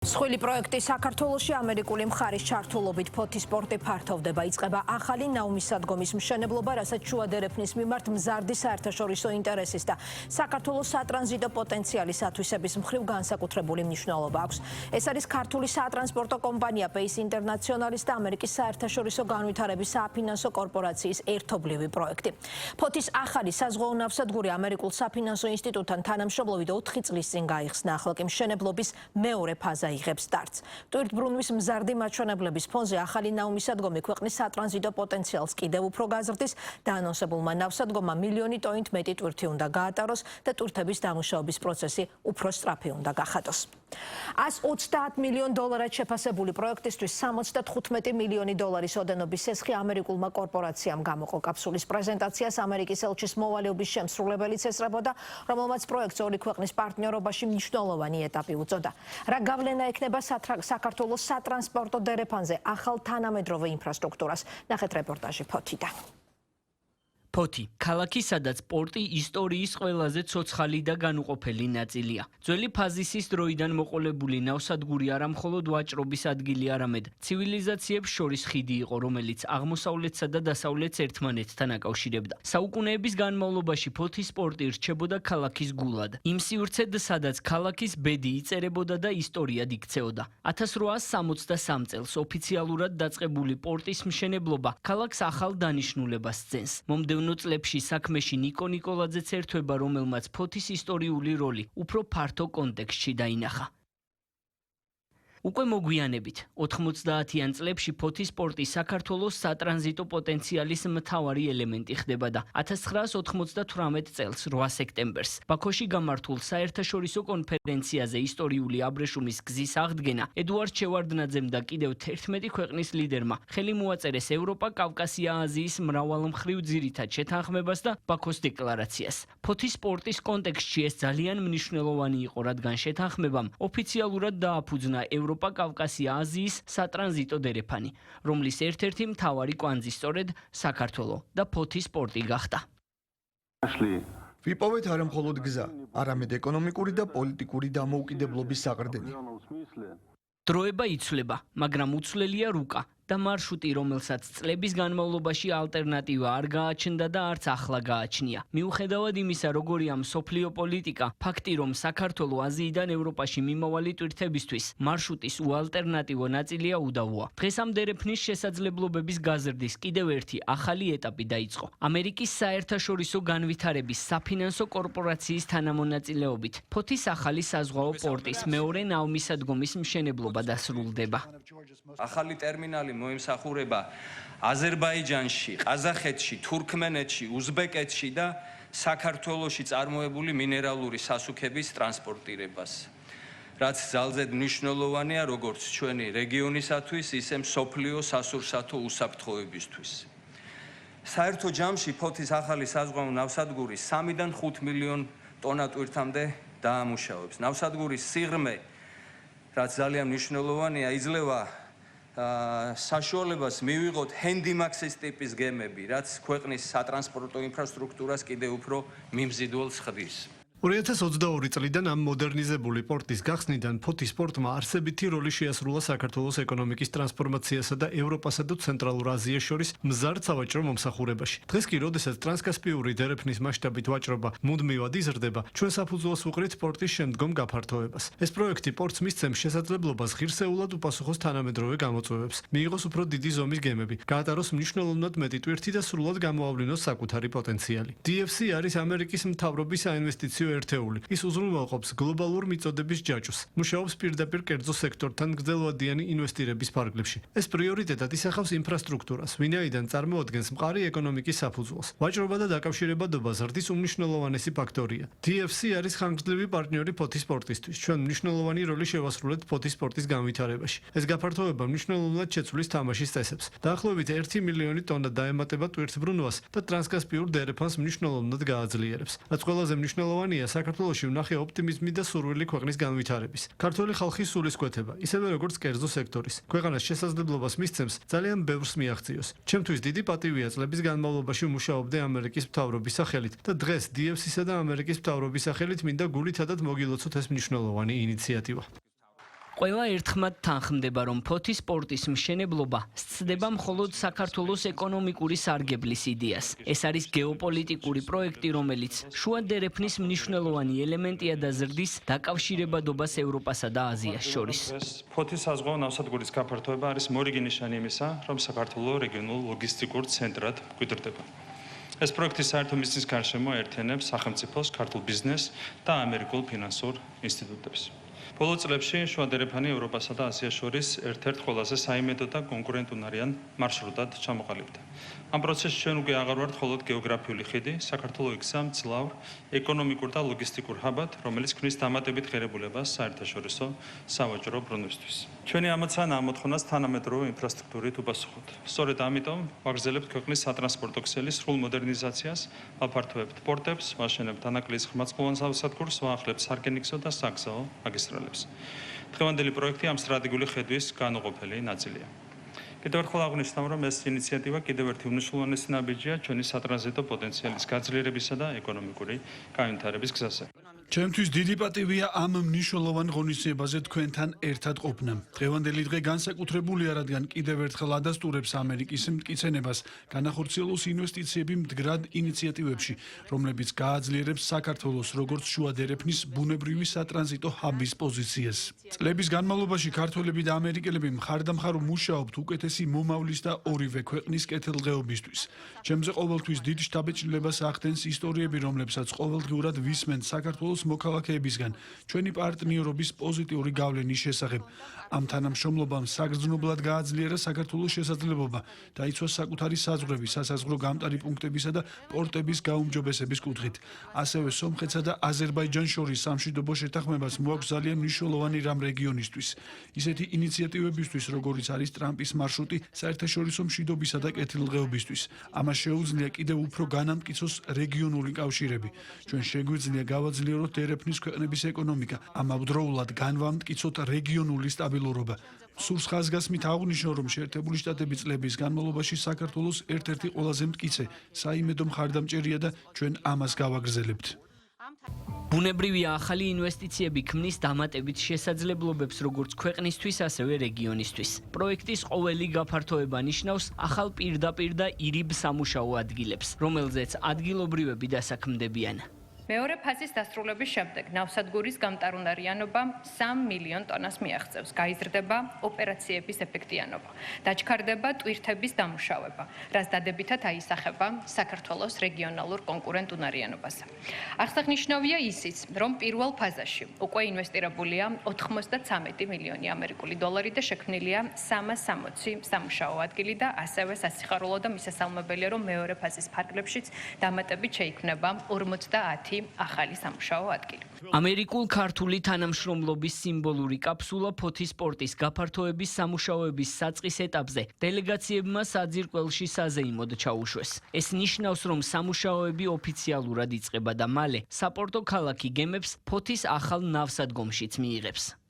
მსხვილი პროექტი საქართველოში ამერიკული მხარის ჩართულობით ფოთის სპორტი ფართოვდება. იწყება ახალი ნაუმისადგომის მშენებლობა, რასაც შუადერეფნის მიმართ მზარდი საერთაშორისო ინტერესის და საქართველოს სატრანზიტო პოტენციალის ათვისების მხრივ განსაკუთრებული მნიშვნელობა აქვს. ეს არის ქართული სატრანსპორტო კომპანია Pace Internationalis და ამერიკის საერთაშორისო განვითარების საფინანსო კორპორაციის ერთობლივი პროექტი. ფოთის ახალი საზღვაო ნავსადგური ამერიკულ საფინანსო ინსტიტუტთან თანამშრომლობით 4 წლის წინ გაიხსნა. ახლა კი მშენებლობის მეორე ფაზა იღებს სტარტს. ტვირთბრუნვის მზარდი მაჩვენებლების ფონზე ახალი ნაუმისადგომი ქვეყნის სატრანზიტო პოტენციალს კიდევ უფრო გაზრდის და ანონსებულმა ნავსადგომმა მილიონი ტონით მეტი ტვირთი უნდა გაატაროს და ტვირთების დამუშავების პროცესი უფრო სწრაფი უნდა გახადოს. 130 მილიონ დოლარად შეფასებული პროექტისთვის 75 მილიონი დოლარის ოდენობის სესხი ამერიკულმა კორპორაციამ გამოყო. კაფსულის პრეზენტაციას ამერიკის ელჩის მოვალეობის შემსრულებელიც ესწრებოდა, რომელმაც პროექტს ორი ქვეყნის პარტნიორობაში მნიშვნელოვანი ეტაპი უწოდა. რა გავლენა ექნება საქართველოს სატრანსპორტო დერეფანზე ახალ თანამედროვე ინფრასტრუქტურას. ნახეთ რეპორტაჟი ფოთიდან. ფოთი, ქალაქი, სადაც სპორტი ისტორიის ყველაზე ცოცხალი და განუყოფელი ნაწილია. ძველი ფაზისის დროიდან მოყოლებული ნავსადგური არა მხოლოდ ვაჭრობის ადგილი, არამედ ცივილიზაციებს შორის ხიდი იყო, რომელიც აღმოსავლეთსა და დასავლეთს ერთმანეთთან აკავშირებდა. საუკუნეების განმავლობაში ფოთის სპორტი რჩებოდა ქალაქის გულად. იმ სივრცედ, სადაც ქალაქის ბედი იწერებოდა და ისტორიად იქცეოდა. 1863 წელს ოფიციალურად დაწყებული პორტის მშენებლობა ქალაქს ახალ დანიშნულებას სცემს. წლებში საქმეში ნიკო ნიკოლაძეც ერთვება, რომელმაც ფოთის ისტორიული როლი უფრო ფართო კონტექსტში დაინახა. უკვე მოგვიანებით 90-იან წლებში ფოთის სპორტი საქართველოს სატრანზიტო პოტენციალის მთავარი ელემენტი ხდება და 1998 წელს 8 სექტემბერს ბაქოში გამართულ საერთაშორისო კონფერენციაზე ისტორიული აბრეშუმის გზის აღდგენა ედუარდ შევარდნაძემ და კიდევ 11 ქვეყნის ლიდერმა ხელი მოაწერეს ევროპა, კავკასია, აზიის მრავალმხრივ ძირითად შეთანხმებას და ბაქოს დეკლარაციას. ფოთის სპორტის კონტექსტში ეს ძალიან მნიშვნელოვანი იყო, რადგან შეთანხმებამ ოფიციალურად დააფუძნა კავკასია, აზიის სატრანზიტო დერეფანი, რომლის ერთ-ერთი მთავარი კვანძი სწორედ საქართველო და ფოთის სპორტი გახდა. ვიპოვეთ არა მხოლოდ გზა, არამედ ეკონომიკური და პოლიტიკური დამოუკიდებლობის საყრდენი. დროება იცვლება, მაგრამ უცვლელია რუკა და მარშრუტი, რომელსაც წლების განმავლობაში ალტერნატივა არ გააჩნდა და არც ახლა გააჩნია. მიუხედავად იმისა, როგორია მსოფლიო პოლიტიკა, ფაქტი, რომ საქართველო აზიიდან ევროპაში მიმავალი ტვირთებისთვის მარშრუტის უალტერნატივო ნაწილია უდავოა. დღეს ამ დერეფნის შესაძლებლობების გაზრდის კიდევ ერთი ახალი ეტაპი დაიწყო. ამერიკის საერთაშორისო განვითარების საფინანსო კორპორაციის თანამონაწილეობით ფოთის ახალი საზღვაო პორტის მეორე ნავმისადგომის მშენებლობა დასრულდება. ახალი ტერმინალი მოემსახურება აზერბაიჯანში, ყაზახეთში, თურქმენეთში, უზბეკეთში და საქართველოში წარმოებული მინერალური სასუქების ტრანსპორტირებას. რაც ძალზედ მნიშვნელოვანია როგორც ჩვენი რეგიონისათვის, ისე მსოფლიო სასურსათო უსაფრთხოებისთვის. საერთო ჯამში ფოთის ახალი საზღვაო ნავსადგური 3-დან 5 მილიონ ტონა ტვირთამდე დაამუშავებს. ნავსადგურის სიღრმე, რაც ძალიან მნიშვნელოვანია, იძლევა საშუალებას მივიღოთ ჰენდიმაქსის ტიპის გემები, რაც ქვეყნის სატრანსპორტო ინფრასტრუქტურას კიდევ უფრო მიმზიდველს ხდის. 2022 წლიდან ამ მოდერნიზებული პორტის გახსნიდან ფოთის სპორტმა არსებითი როლი შეასრულა საქართველოს ეკონომიკის ტრანსფორმაციასა და ევროპასა და ცენტრალურ აზიას შორის მზარდ სავაჭრო მომსახურებაში. დღეს კი, როდესაც ტრანსკასპიური დერეფნის მასშტაბით ვაჭრობა მუდმივად იზრდება, ჩვენ საფუძველს ვუყრით პორტის შემდგომ გაფართოებას. ეს პროექტი პორტს მისცემს შესაძლებლობას ღირსეულად უპასუხოს თანამედროვე გამოწვევებს, მიიღოს უფრო დიდი ზომის გემები, გაატაროს მნიშვნელოვნად მეტი ტვირთი და სრულად გამოავლინოს საკუთარი პოტენციალი. DFC არის ამერიკის მთავრობის საინვესტიციო ერთეული. ის უზრუნველყოფს გლობალურ მიწოდების ჯაჭვს. მუშაობს პირდაპირ კერძო სექტორთან გრძელვადიანი ინვესტირების ფარგლებში. ეს პრიორიტეტად ისახავს ინფრასტრუქტურას, ვინაიდან წარმოადგენს მყარი ეკონომიკის საფუძველს. ვაჭრობა და დაკავშირებადობა ზრდის უმნიშვნელოვანესი ფაქტორია. DFC არის ხანგრძლივი პარტნიორი ფოთის სპორტისთვის. ჩვენ მნიშვნელოვანი როლი შევასრულეთ ფოთის სპორტის განვითარებაში. ეს გაფართოება მნიშვნელოვნად შეცვლის თამაშის წესებს. დაახლოებით 1 მილიონი ტონა დაემატება ტვირთბრუნვას და ტრანსკასპიურ დერეფანს მნიშვნელოვნად გააძლიერებს. რაც ყველაზე მნიშვნელოვანია, საქართველოში ვნახე ოპტიმიზმი და სურვილი ქვეყნის განვითარების. ქართველი ხალხის სულისკვეთება, ისევე როგორც კერძო სექტორის. ქვეყანას შესაძლებლობას მისცემს ძალიან ბევრს მიაღწიოს. ჩემთვის დიდი პატივია წლების განმავლობაში მუშაობდე ამერიკის მთავრობის სახელით და დღეს DFC-სა და ამერიკის მთავრობის სახელით მინდა გულითადად მოგილოცოთ ეს მნიშვნელოვანი ინიციატივა. ყველა ერთხმად თანხმდება, რომ ფოთის სპორტის მშენებლობა სცდება მხოლოდ საქართველოს ეკონომიკური სარგებლის იდეას. ეს არის გეოპოლიტიკური პროექტი, რომელიც შუა დერეფნის მნიშვნელოვანი ელემენტია და ზრდის დაკავშირებადობას ევროპასა და აზიას შორის. ფოთის საზღვაო ნავსადგურის გაფართოება არის მორიგი ნიშანი იმისა, რომ საქართველოს რეგიონულ ლოგისტიკურ ცენტრად გვიდრდება. ეს პროექტი საერთო მიზნის გარშემო აერთიანებს სახელმწიფოს, ქართულ ბიზნესს და ამერიკულ ფინანსურ ინსტიტუტებს. ბოლო წლებში შუადერეფანი ევროპასა და აზიას შორის ერთ-ერთ ყველაზე საიმედო და კონკურენტუნარიან მარშრუტად ჩამოყალიბდა. ამ პროცესში ჩვენ უკვე აღარ ვართ მხოლოდ გეოგრაფიული ხიდი, საქართველოს იქცა მძლავრ ეკონომიკურ და ლოგისტიკურ ჰაბად, რომელიც ქმნის დამატებით ღირებულებას საერთაშორისო სავაჭრო ბრუნვისთვის. ჩვენი ამოცანა ამ მოთხოვნას თანამედროვე ინფრასტრუქტურით უპასუხოთ. სწორედ ამიტომ ვაგრძელებთ ქვეყნის სატრანსპორტო ქსელის სრულ მოდერნიზაციას, ვაფართოებთ პორტებს, ვაშენებთ დანაკლისის ხმაწყლოვან ნავსადგურს, ვაახლებთ სარკინიგზო და საგზაო მაგისტრალებს. დღევანდელი პროექტი ამ სტრატეგიული ხედვის განუყოფელი ნაწილია. კიდევ ერთხელ აღნიშნავ, რომ ეს ინიციატივა კიდევ ერთი უმნიშვნელოვანესი ნაბიჯია ჩვენი სატრანზიტო პოტენციალის გაძლიერებისა და ეკონომიკური განვითარების გზაზე. ჩემთვის დიდი პატივია ამ მნიშვნელოვან ღონისძიებაზე თქვენთან ერთად ყოფნა. დღევანდელი დღე განსაკუთრებულია, რადგან კიდევ ერთხელ ადასტურებს ამერიკის მტკიცენებას განახორციელოს ინვესტიციები მდგრად ინიციატივებში, რომლებიც გააძლიერებს საქართველოს როგორც შუა დერეფნის ბუნებრივი სატრანზიტო ჰაბის პოზიციას. წლების განმავლობაში ქართველები და ამერიკელები მხარდამხარო მუშაობთ უკეთესი მომავლის და ორივე ქვეყნის კეთილდღეობისთვის. ჩემზე ყოველთვის დიდ შთაბეჭდილებას ახდენს ისტორიები, რომლებსაც ყოველდღიურად ვისმენთ საქართველოს მოქალაქეებისგან ჩვენი პარტნიორობის პოზიტიური გავლენის შესახებ. ამ თანამშრომლობამ საგრძნობლად გააძლიერა საქართველოს შესაძლებლობა დაიცვა საკუთარი საზღვრები, სასაზღვრო გამტარი პუნქტებისა და პორტების გაუმჯობესების კუთხით. ასევე სომხეთსა და აზერბაიჯანს შორის სამშვიდობო შეთანხმებას მოაქვს ძალიან მნიშვნელოვანი რამ რეგიონისთვის. ისეთი ინიციატივებისთვის, როგორიც არის ტრამპის მარშრუტი საერთაშორისო მშვიდობისა და კეთილდღეობისთვის. ამას შეუძლია კიდევ უფრო განამტკიცოს რეგიონული კავშირები. ჩვენ შეგვიძლია გავაძლიეროთ დერეფნის ქვეყნების ეკონომიკა, ამავდროულად განვამტკიცოთ რეგიონული სტაბილურობა. სურს ხაზგასმით აღვნიშნო, რომ შეერთებული შტატები წლების განმავლობაში საქართველოს ერთ-ერთი ყველაზე მტკიცე საიმედო მხარდამჭერია და ჩვენ ამას გავაგრძელებთ. ბუნებრივია ახალი ინვესტიციები ქმნის დამატებით შესაძლებლობებს როგორც ქვეყნისთვის, ასევე რეგიონისთვის. პროექტის ყოველი გაფართოება ნიშნავს ახალ პირდაპირ და ირიბ სამუშაო ადგილებს, რომელზეც ადგილობრივები დასაქმდებიან. მეორე ფაზის დასრულების შემდეგ ნავსადგურის გამტარუნარიანობა 3 მილიონ ტონას მიაღწევს. გაიზრდება ოპერაციების ეფექტიანობა. დაჩქარდება ტვირთების დამუშავება, რაც დადებითად აისახება საქართველოს რეგიონალურ კონკურენტუნარიანობაზე. აღსანიშნავია ისიც, რომ პირველ ფაზაში უკვე ინვესტირებულია 93 მილიონი ამერიკული დოლარი და შექმნილია 360 სამუშაო ადგილი და ასევე სასიხარულო და მისასალმებელია, რომ მეორე ფაზის ფარგლებშიც დამატებით შეიქმნება 50 ახალი სამუშაო ადგილი. ამერიკულ-ქართული თანამშრომლობის სიმბოლური კაფსულა ფოთის სპორტის გაფართოების სამუშაოების საწყის ეტაპზე დელეგაციებმა საძირკველში საზეიმოდ ჩაუშვეს. ეს ნიშნავს, რომ სამუშაოები ოფიციალურად იწყება და მალე საპორტო ქალაქი გემებს ფოთის ახალ ნავსადგომშიც მიიღებს.